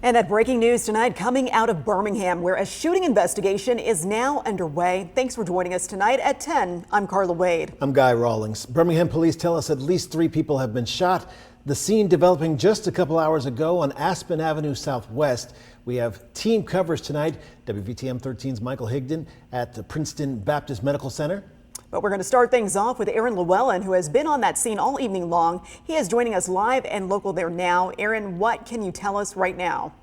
And that breaking news tonight coming out of Birmingham, where a shooting investigation is now underway. Thanks for joining us tonight at 10. I'm Carla Wade. I'm Guy Rawlings. Birmingham police tell us at least 3 people have been shot. The scene developing just a couple hours ago on Aspen Avenue Southwest. We have team coverage tonight. WVTM 13's Michael Higdon at the Princeton Baptist Medical Center. But we're going to start things off with Aaron Llewellyn, who has been on that scene all evening long. He is joining us live and local there now. Aaron, what can you tell us right now?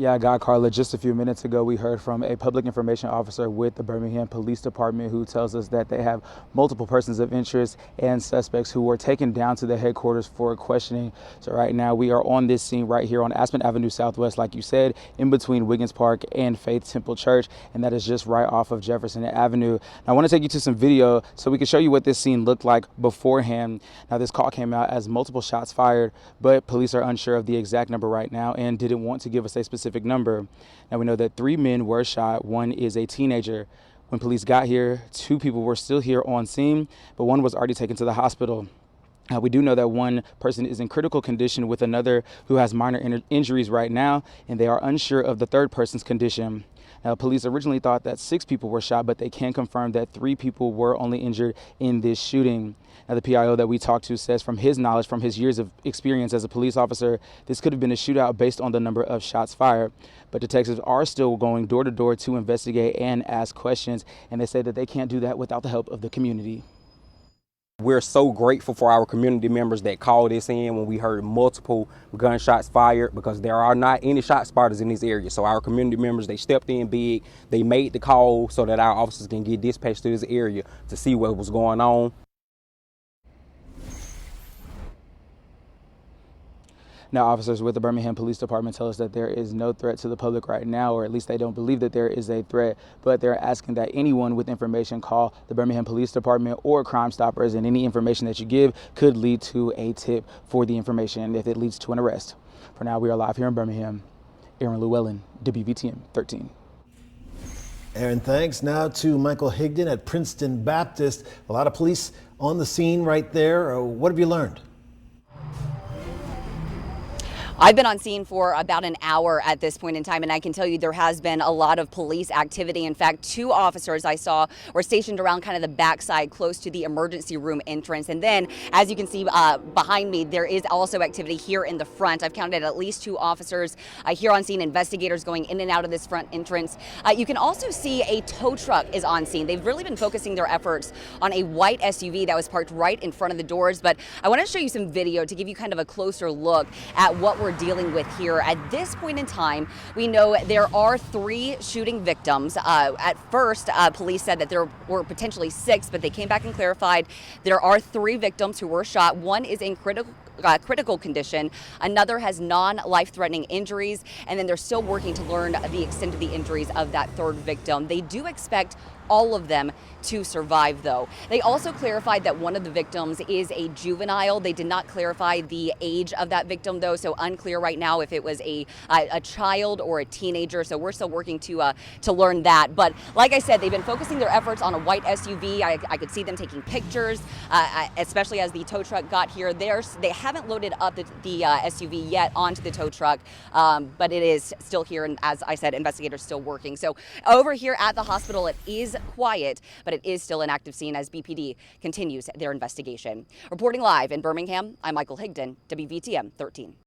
Yeah, Guy, Carla, just a few minutes ago, we heard from a public information officer with the Birmingham Police Department who tells us that they have multiple persons of interest and suspects who were taken down to the headquarters for questioning. So right now we are on this scene right here on Aspen Avenue Southwest, like you said, in between Wiggins Park and Faith Temple Church, and that is just right off of Jefferson Avenue. Now, I want to take you to some video so we can show you what this scene looked like beforehand. Now, this call came out as multiple shots fired, but police are unsure of the exact number right now and didn't want to give us a specific number. Now, we know that 3 men were shot. 1 is a teenager. When police got here, 2 people were still here on scene, but 1 was already taken to the hospital. We do know that 1 person is in critical condition with another who has minor injuries right now, and they are unsure of the 3rd person's condition. Now, police originally thought that 6 people were shot, but they can confirm that 3 people were only injured in this shooting. Now, the PIO that we talked to says from his knowledge, from his years of experience as a police officer, this could have been a shootout based on the number of shots fired. But detectives are still going door to door to investigate and ask questions, and they say that they can't do that without the help of the community. We're so grateful for our community members that called us in when we heard multiple gunshots fired, because there are not any shot spotters in this area. So our community members, they stepped in big. They made the call so that our officers can get dispatched to this area to see what was going on. Now, officers with the Birmingham Police Department tell us that there is no threat to the public right now, or at least they don't believe that there is a threat, but they're asking that anyone with information call the Birmingham Police Department or Crime Stoppers, and any information that you give could lead to a tip for the information if it leads to an arrest. For now, we are live here in Birmingham. Aaron Llewellyn, WVTM 13. Aaron, thanks. Now to Michael Higdon at Princeton Baptist. A lot of police on the scene right there. What have you learned? I've been on scene for about an hour at this point in time, and I can tell you there has been a lot of police activity. In fact, 2 officers I saw were stationed around kind of the backside close to the emergency room entrance. And then, as you can see behind me, there is also activity here in the front. I've counted at least 2 officers here on scene, investigators going in and out of this front entrance. You can also see a tow truck is on scene. They've really been focusing their efforts on a white SUV that was parked right in front of the doors. But I want to show you some video to give you kind of a closer look at what we're dealing with here. At this point in time, we know there are 3 shooting victims. At first, police said that there were potentially 6, but they came back and clarified there are 3 victims who were shot. 1 is in critical condition. Another has non-life-threatening injuries, and then they're still working to learn the extent of the injuries of that 3rd victim. They do expect all of them to survive, though. They also clarified that one of the victims is a juvenile. They did not clarify the age of that victim, though, so unclear right now if it was a child or a teenager. So we're still working to learn that. But like I said, they've been focusing their efforts on a white SUV. I could see them taking pictures, especially as the tow truck got here. They haven't loaded up the SUV yet onto the tow truck, but it is still here. And as I said, investigators still working. So over here at the hospital, it is quiet, but it is still an active scene as BPD continues their investigation. Reporting live in Birmingham, I'm Michael Higdon, WVTM 13.